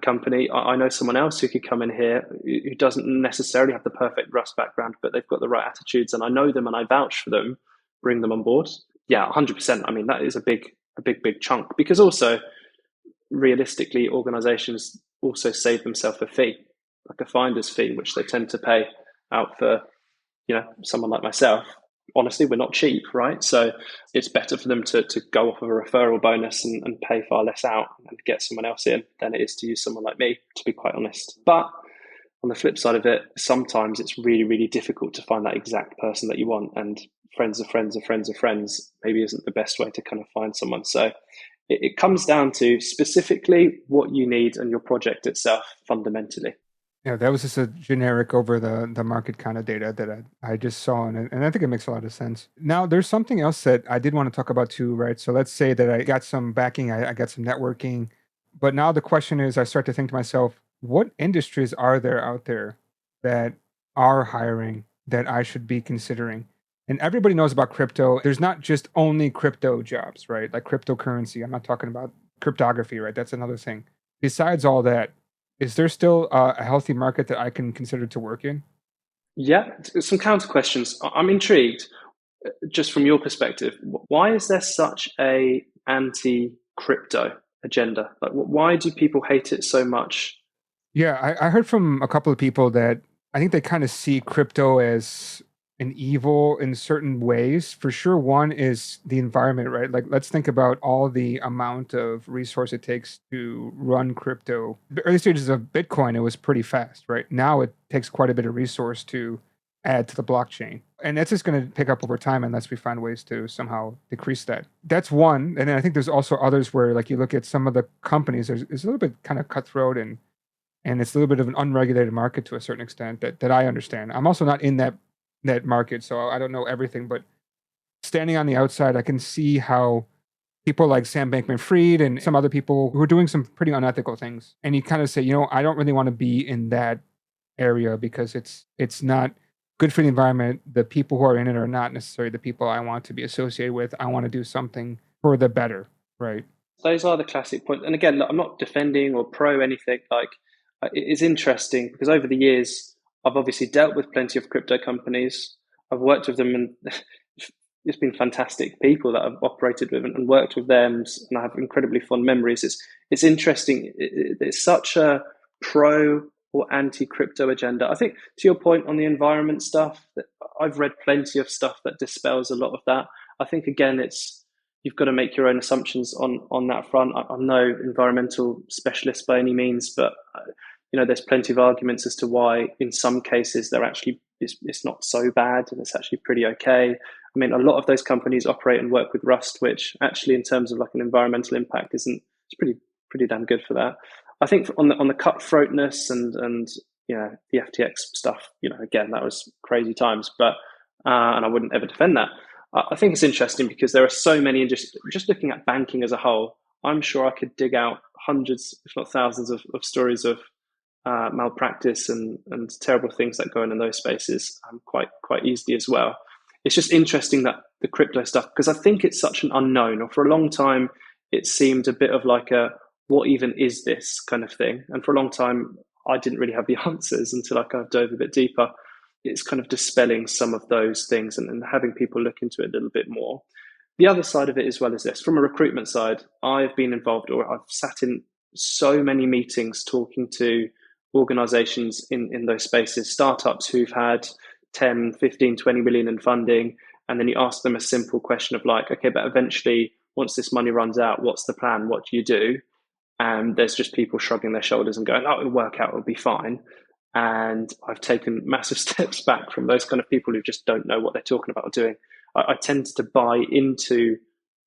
company, I know someone else who could come in here who doesn't necessarily have the perfect Rust background, but they've got the right attitudes, and I know them and I vouch for them. Bring them on board. Yeah, 100%. I mean, that is a big chunk, because also realistically, organizations also save themselves a fee, like a finder's fee, which they tend to pay out for, someone like myself. Honestly, we're not cheap, right? So it's better for them to go off of a referral bonus and pay far less out and get someone else in than it is to use someone like me, to be quite honest. But on the flip side of it, sometimes it's really, really difficult to find that exact person that you want. And friends of friends of friends of friends maybe isn't the best way to kind of find someone. So it comes down to specifically what you need and your project itself fundamentally. Yeah, that was just a generic over the market kind of data that I just saw, and I think it makes a lot of sense. Now, there's something else that I did want to talk about too, right? So let's say that I got some backing, I got some networking, but now the question is, I start to think to myself, what industries are there out there that are hiring that I should be considering? And everybody knows about crypto. There's not just only crypto jobs, right? Like cryptocurrency. I'm not talking about cryptography, right? That's another thing. Besides all that, is there still a healthy market that I can consider to work in? Yeah, some counter questions. I'm intrigued, just from your perspective. Why is there such a anti-crypto agenda? Like, why do people hate it so much? Yeah, I heard from a couple of people that I think they kind of see crypto as an evil in certain ways. For sure, one is the environment, right? Like, let's think about all the amount of resource it takes to run crypto. The early stages of Bitcoin, it was pretty fast, right? Now it takes quite a bit of resource to add to the blockchain. And that's just going to pick up over time unless we find ways to somehow decrease that. That's one. And then I think there's also others where, like, you look at some of the companies, it's a little bit kind of cutthroat and it's a little bit of an unregulated market to a certain extent that I understand. I'm also not in that market, so I don't know everything. But standing on the outside, I can see how people like Sam Bankman-Fried and some other people who are doing some pretty unethical things, and you kind of say, I don't really want to be in that area because it's not good for the environment. The people who are in it are not necessarily the people I want to be associated with. I want to do something for the better, right? Those are the classic points. And again, look, I'm not defending or pro anything. Like, it is interesting because over the years, I've obviously dealt with plenty of crypto companies. I've worked with them, and it's been fantastic people that I've operated with and worked with them, and I have incredibly fond memories. It's interesting. It's such a pro or anti-crypto agenda. I think, to your point on the environment stuff, I've read plenty of stuff that dispels a lot of that. I think, again, you've got to make your own assumptions on that front. I'm no environmental specialist by any means, but there's plenty of arguments as to why in some cases they're actually it's not so bad and it's actually pretty okay. I mean, a lot of those companies operate and work with Rust, which actually, in terms of like an environmental impact, it's pretty damn good for that. I think on the cutthroatness and the FTX stuff, again, that was crazy times, but and I wouldn't ever defend that. I think it's interesting because there are so many, just looking at banking as a whole, I'm sure I could dig out hundreds, if not thousands, of stories of malpractice and terrible things that go on in those spaces quite easily as well. It's just interesting that the crypto stuff, because I think it's such an unknown, or for a long time, it seemed a bit of like a, what even is this kind of thing? And for a long time, I didn't really have the answers until I kind of dove a bit deeper. It's kind of dispelling some of those things and having people look into it a little bit more. The other side of it as well is this. From a recruitment side, I've been involved, or I've sat in so many meetings talking to organizations in those spaces, startups who've had 10, 15, 20 million in funding. And then you ask them a simple question of like, okay, but eventually, once this money runs out, what's the plan? What do you do? And there's just people shrugging their shoulders and going, oh, it'll work out, it'll be fine. And I've taken massive steps back from those kind of people who just don't know what they're talking about or doing. I tend to buy into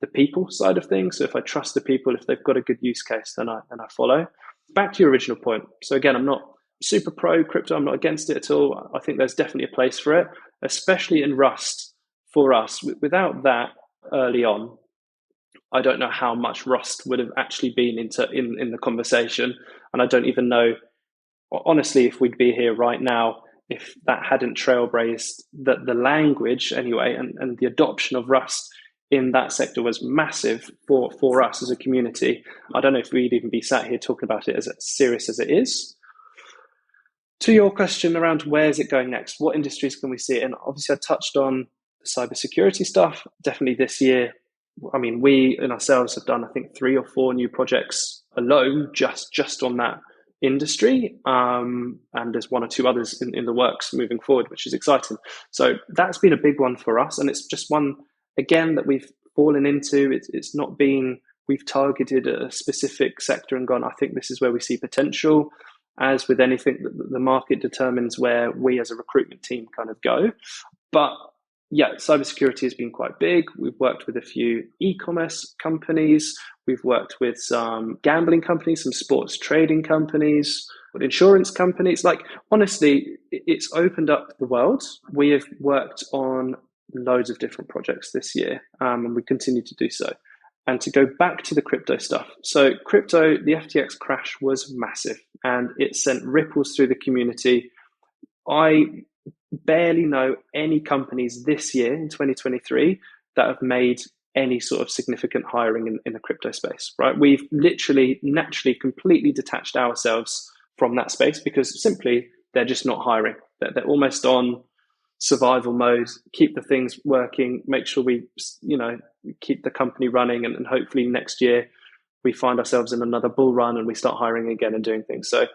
the people side of things. So if I trust the people, if they've got a good use case, then I follow. Back to your original point. So again, I'm not super pro crypto. I'm not against it at all. I think there's definitely a place for it, especially in Rust for us. Without that early on, I don't know how much Rust would have actually been in the conversation. And I don't even know, honestly, if we'd be here right now, if that hadn't trailblazed the language anyway, and the adoption of Rust in that sector was massive for us as a community. I don't know if we'd even be sat here talking about it as serious as it is. To your question around where is it going next, what industries can we see it in? Obviously, I touched on the cybersecurity stuff. Definitely this year, I mean, we and ourselves have done, I think, 3 or 4 new projects alone, just on that industry. And there's one or two others in the works moving forward, which is exciting. So that's been a big one for us. And it's just one, again, that we've fallen into. It's not been, we've targeted a specific sector and gone, I think this is where we see potential. As with anything, the market determines where we as a recruitment team kind of go. But yeah, cybersecurity has been quite big. We've worked with a few e-commerce companies. We've worked with some gambling companies, some sports trading companies, insurance companies. Like, honestly, it's opened up the world. We have worked on loads of different projects this year, and we continue to do so. And to go back to the crypto stuff. So crypto, the FTX crash was massive, and it sent ripples through the community. I barely know any companies this year in 2023 that have made any sort of significant hiring in the crypto space, right? We've literally, naturally, completely detached ourselves from that space because simply they're just not hiring. They're almost on survival mode, keep the things working, make sure we, keep the company running, and hopefully next year we find ourselves in another bull run and we start hiring again and doing things. So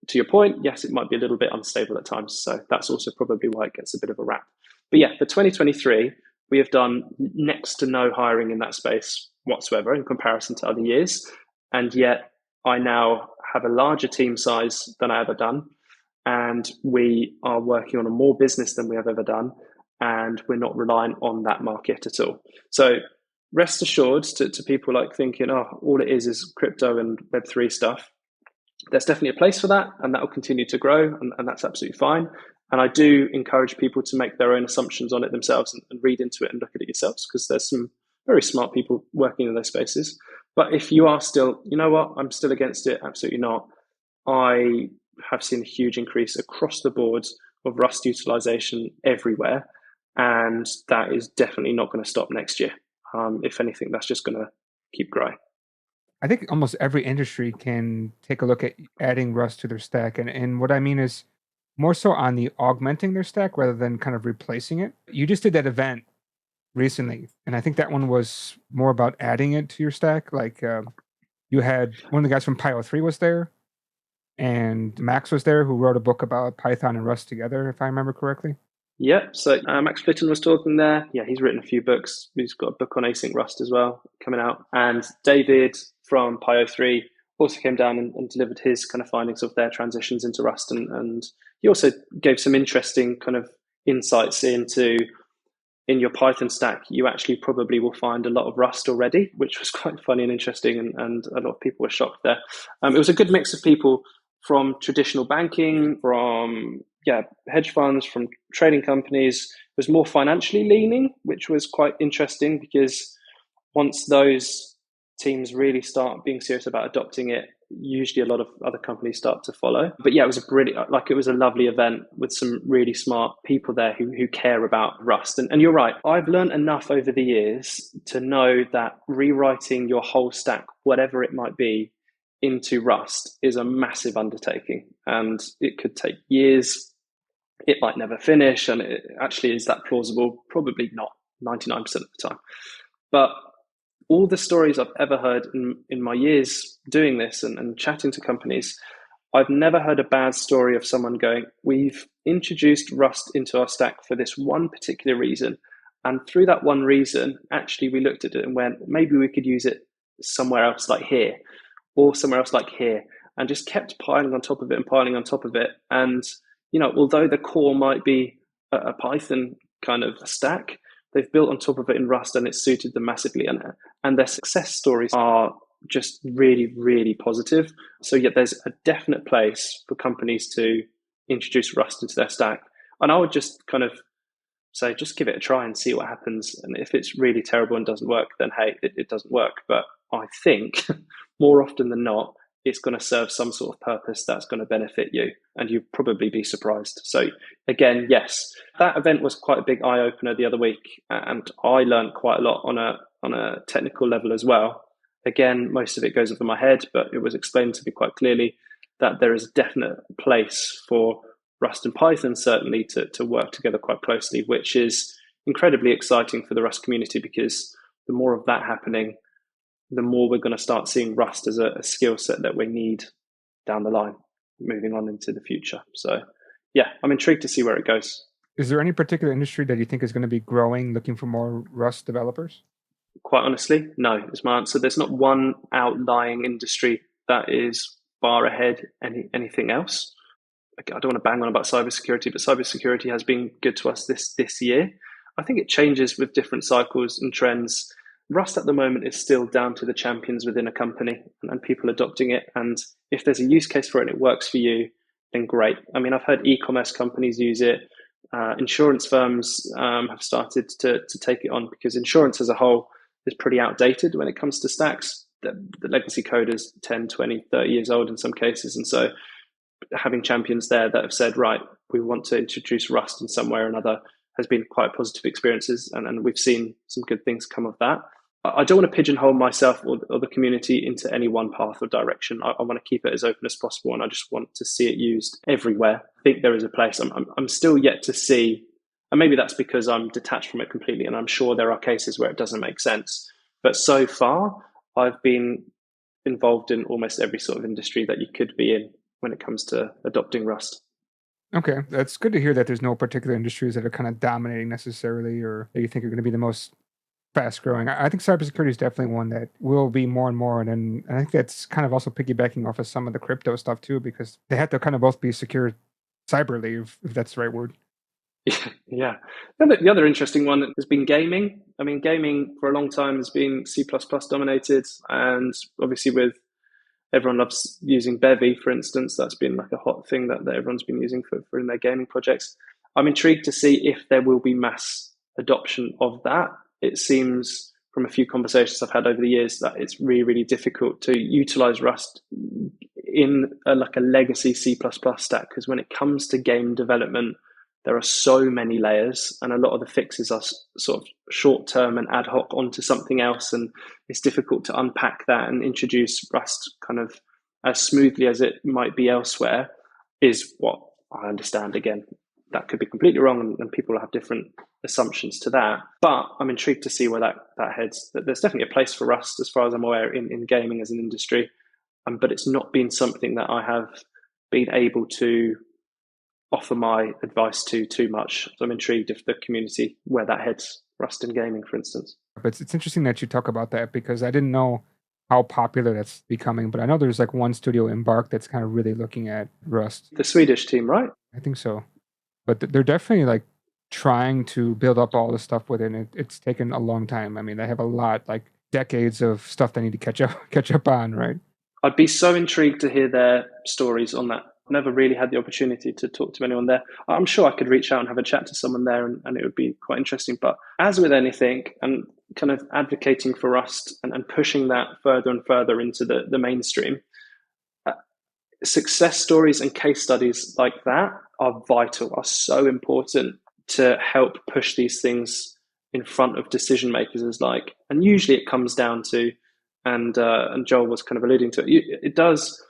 to your point, yes, it might be a little bit unstable at times. So that's also probably why it gets a bit of a rap. But yeah, for 2023, we have done next to no hiring in that space whatsoever in comparison to other years. And yet I now have a larger team size than I ever done. And we are working on a more business than we have ever done. And we're not reliant on that market at all. So rest assured to people like thinking, oh, all it is crypto and Web3 stuff. There's definitely a place for that, and that will continue to grow, and that's absolutely fine. And I do encourage people to make their own assumptions on it themselves and read into it and look at it yourselves, because there's some very smart people working in those spaces. But if you are still, you know what, I'm still against it, absolutely not. I have seen a huge increase across the board of Rust utilization everywhere, and that is definitely not going to stop next year. If anything, that's just going to keep growing. I think almost every industry can take a look at adding Rust to their stack. And what I mean is more so on the augmenting their stack rather than kind of replacing it. You just did that event recently, and I think that one was more about adding it to your stack. Like you had one of the guys from Pio3 was there, and Max was there, who wrote a book about Python and Rust together, if I remember correctly. Yeah, so Max Flitton was talking there. Yeah, he's written a few books. He's got a book on async Rust as well coming out. And David from Pio3 also came down and delivered his kind of findings of their transitions into Rust. And he also gave some interesting kind of insights into, in your Python stack, you actually probably will find a lot of Rust already, which was quite funny and interesting. And a lot of people were shocked there. It was a good mix of people from traditional banking, from hedge funds, from trading companies. It was more financially leaning, which was quite interesting, because once those teams really start being serious about adopting it, usually a lot of other companies start to follow. But yeah, it was it was a lovely event with some really smart people there who care about Rust. And you're right, I've learned enough over the years to know that rewriting your whole stack, whatever it might be, into Rust is a massive undertaking, and it could take years. It might never finish, and it actually, is that plausible? Probably not, 99% of the time. But all the stories I've ever heard in my years doing this and chatting to companies, I've never heard a bad story of someone going, we've introduced Rust into our stack for this one particular reason, and through that one reason, actually we looked at it and went, maybe we could use it somewhere else, like here, or somewhere else like here, and just kept piling on top of it and piling on top of it. And although the core might be a Python kind of stack, they've built on top of it in Rust, and it's suited them massively. And their success stories are just really, really positive. So yeah, there's a definite place for companies to introduce Rust into their stack. And I would just kind of say, just give it a try and see what happens. And if it's really terrible and doesn't work, then hey, it doesn't work. But I think more often than not, it's going to serve some sort of purpose that's going to benefit you, and you'd probably be surprised. So again, yes, that event was quite a big eye opener the other week, and I learned quite a lot on a technical level as well. Again, most of it goes over my head, but it was explained to me quite clearly that there is a definite place for Rust and Python certainly to work together quite closely, which is incredibly exciting for the Rust community, because the more of that happening, the more we're going to start seeing Rust as a skill set that we need down the line, moving on into the future. So, yeah, I'm intrigued to see where it goes. Is there any particular industry that you think is going to be growing, looking for more Rust developers? Quite honestly, no, is my answer. There's not one outlying industry that is far ahead anything else. I don't want to bang on about cybersecurity, but cybersecurity has been good to us this year. I think it changes with different cycles and trends. Rust at the moment is still down to the champions within a company and people adopting it. And if there's a use case for it and it works for you, then great. I mean, I've heard e-commerce companies use it. Insurance firms have started to take it on because insurance as a whole is pretty outdated when it comes to stacks. The legacy code is 10, 20, 30 years old in some cases. And so having champions there that have said, right, we want to introduce Rust in some way or another has been quite positive experiences. And we've seen some good things come of that. I don't want to pigeonhole myself or the community into any one path or direction. I want to keep it as open as possible, and I just want to see it used everywhere. I think there is a place. I'm still yet to see, and maybe that's because I'm detached from it completely, and I'm sure there are cases where it doesn't make sense. But so far, I've been involved in almost every sort of industry that you could be in when it comes to adopting Rust. Okay, that's good to hear that there's no particular industries that are kind of dominating necessarily, or that you think are going to be the most fast growing. I think cybersecurity is definitely one that will be more and more. And then I think that's kind of also piggybacking off of some of the crypto stuff too, because they have to kind of both be secure cyberly, if that's the right word. Yeah. The other interesting one has been gaming. I mean, gaming for a long time has been C++ dominated. And obviously, with everyone loves using Bevy, for instance, that's been like a hot thing that everyone's been using for in their gaming projects. I'm intrigued to see if there will be mass adoption of that. It seems from a few conversations I've had over the years that it's really, really difficult to utilize Rust in like a legacy C++ stack, because when it comes to game development, there are so many layers, and a lot of the fixes are sort of short term and ad hoc onto something else, and it's difficult to unpack that and introduce Rust kind of as smoothly as it might be elsewhere, is what I understand. Again, that could be completely wrong, and people have different assumptions to that. But I'm intrigued to see where that heads. There's definitely a place for Rust, as far as I'm aware, in gaming as an industry, but it's not been something that I have been able to offer my advice to too much. So I'm intrigued if the community, where that heads, Rust in gaming, for instance. But it's interesting that you talk about that, because I didn't know how popular that's becoming. But I know there's like one studio, Embark, that's kind of really looking at Rust. The Swedish team, right? I think so. But they're definitely like trying to build up all the stuff within it. It's taken a long time. I mean, they have a lot, like decades of stuff they need to catch up on, right? I'd be so intrigued to hear their stories on that. I've never really had the opportunity to talk to anyone there. I'm sure I could reach out and have a chat to someone there, and it would be quite interesting. But as with anything, and kind of advocating for Rust and pushing that further and further into the mainstream, success stories and case studies like that are vital, are so important to help push these things in front of decision makers. And usually it comes down to, and Joel was kind of alluding to it, it does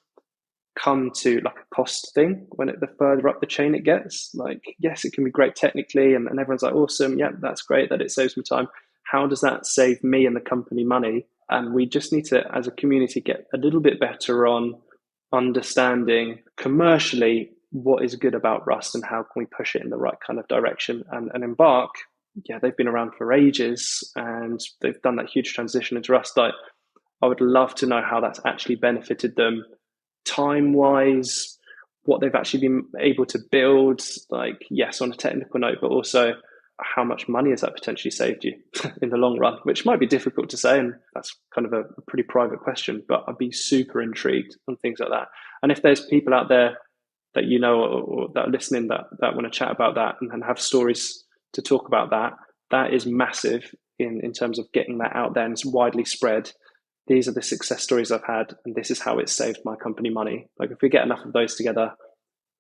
come to like a cost thing. When the further up the chain it gets, like, yes, it can be great technically, and everyone's like, awesome, yeah, that's great that it saves me time. How does that save me and the company money? And we just need to, as a community, get a little bit better on understanding commercially what is good about Rust and how can we push it in the right kind of direction. And Embark, yeah, they've been around for ages and they've done that huge transition into Rust. I would love to know how that's actually benefited them time-wise, what they've actually been able to build, like, yes, on a technical note, but also how much money has that potentially saved you in the long run, which might be difficult to say, and that's kind of a pretty private question, but I'd be super intrigued on things like that. And if there's people out there that you know or that are listening that want to chat about that and have stories to talk about that, that is massive in terms of getting that out there and it's widely spread. These are the success stories I've had, and this is how it's saved my company money. Like, if we get enough of those together,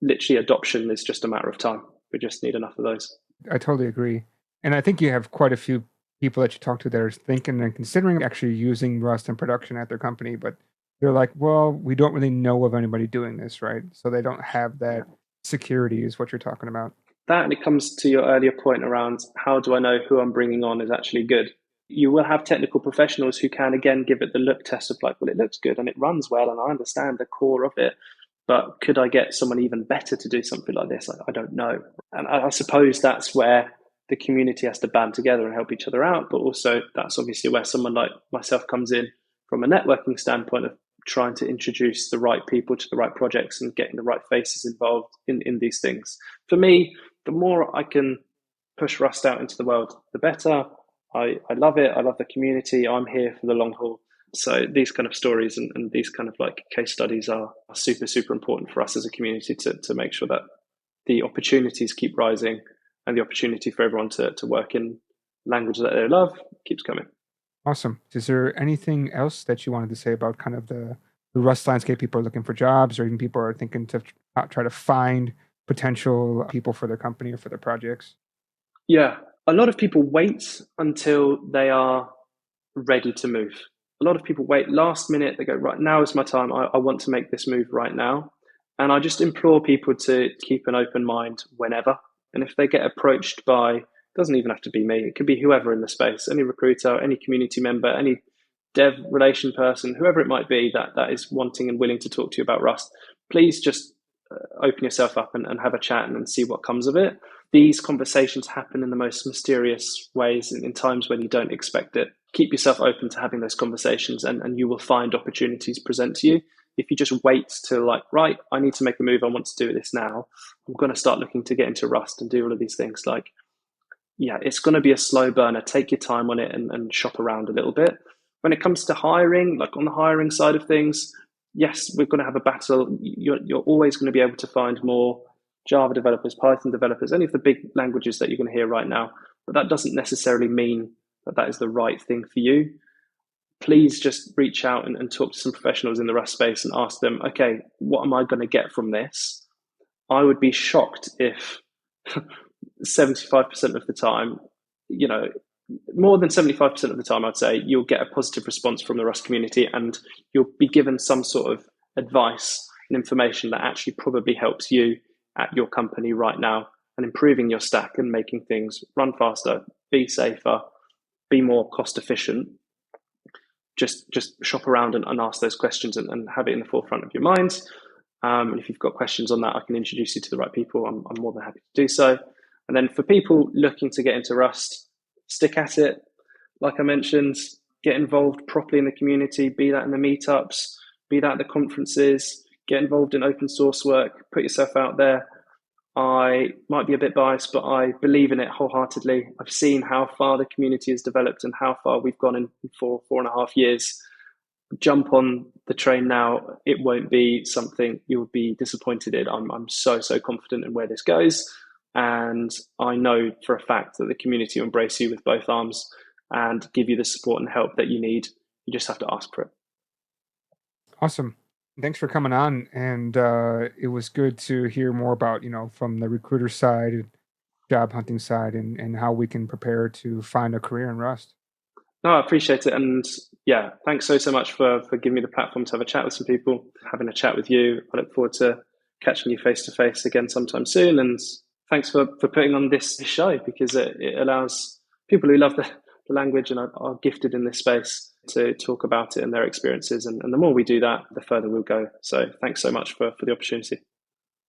literally adoption is just a matter of time. We just need enough of those. I totally agree. And I think you have quite a few people that you talk to that are thinking and considering actually using Rust in production at their company, but they're like, well, we don't really know of anybody doing this, right? So they don't have that security, is what you're talking about. That, and it comes to your earlier point around how do I know who I'm bringing on is actually good? You will have technical professionals who can, again, give it the look test of like, well, it looks good and it runs well and I understand the core of it. But could I get someone even better to do something like this? I don't know. And I suppose that's where the community has to band together and help each other out. But also, that's obviously where someone like myself comes in from a networking standpoint of trying to introduce the right people to the right projects and getting the right faces involved in these things. For me, the more I can push Rust out into the world, the better. I love it. I love the community. I'm here for the long haul. So these kind of stories and these kind of like case studies are super, super important for us as a community to make sure that the opportunities keep rising and the opportunity for everyone to work in language that they love keeps coming. Awesome. Is there anything else that you wanted to say about kind of the Rust landscape? People are looking for jobs, or even people are thinking to try to find potential people for their company or for their projects? Yeah, a lot of people wait until they are ready to move. A lot of people wait last minute. They go, right, now is my time. I want to make this move right now. And I just implore people to keep an open mind whenever. And if they get approached by, it doesn't even have to be me, it could be whoever in the space, any recruiter, any community member, any dev relation person, whoever it might be that is wanting and willing to talk to you about Rust, please just open yourself up and have a chat and see what comes of it. These conversations happen in the most mysterious ways in times when you don't expect it. Keep yourself open to having those conversations and you will find opportunities present to you. If you just wait till like, right, I need to make a move, I want to do this now, I'm going to start looking to get into Rust and do all of these things, like, yeah, it's going to be a slow burner. Take your time on it and shop around a little bit. When it comes to hiring, like on the hiring side of things, yes, we're going to have a battle. You're always going to be able to find more Java developers, Python developers, any of the big languages that you're going to hear right now. But that doesn't necessarily mean that is the right thing for you. Please just reach out and talk to some professionals in the Rust space and ask them, okay, what am I going to get from this? I would be shocked if 75% of the time, you know, more than 75% of the time, I'd say you'll get a positive response from the Rust community and you'll be given some sort of advice and information that actually probably helps you at your company right now and improving your stack and making things run faster, be safer, be more cost efficient. Just shop around and ask those questions and have it in the forefront of your mind. And if you've got questions on that, I can introduce you to the right people. I'm more than happy to do so. And then for people looking to get into Rust, stick at it. Like I mentioned, get involved properly in the community, be that in the meetups, be that at the conferences, get involved in open source work, put yourself out there. I might be a bit biased, but I believe in it wholeheartedly. I've seen how far the community has developed and how far we've gone in 4.5 years. Jump on the train now. It won't be something you'll be disappointed in. I'm so confident in where this goes. And I know for a fact that the community will embrace you with both arms and give you the support and help that you need. You just have to ask for it. Awesome. Thanks for coming on. And it was good to hear more about, from the recruiter side and job hunting side and how we can prepare to find a career in Rust. No, I appreciate it. And yeah, thanks so much for giving me the platform to have a chat with some people, having a chat with you. I look forward to catching you face to face again sometime soon. And thanks for putting on this show, because it allows people who love the language and are gifted in this space to talk about it and their experiences. And the more we do that, the further we'll go. So thanks so much for the opportunity.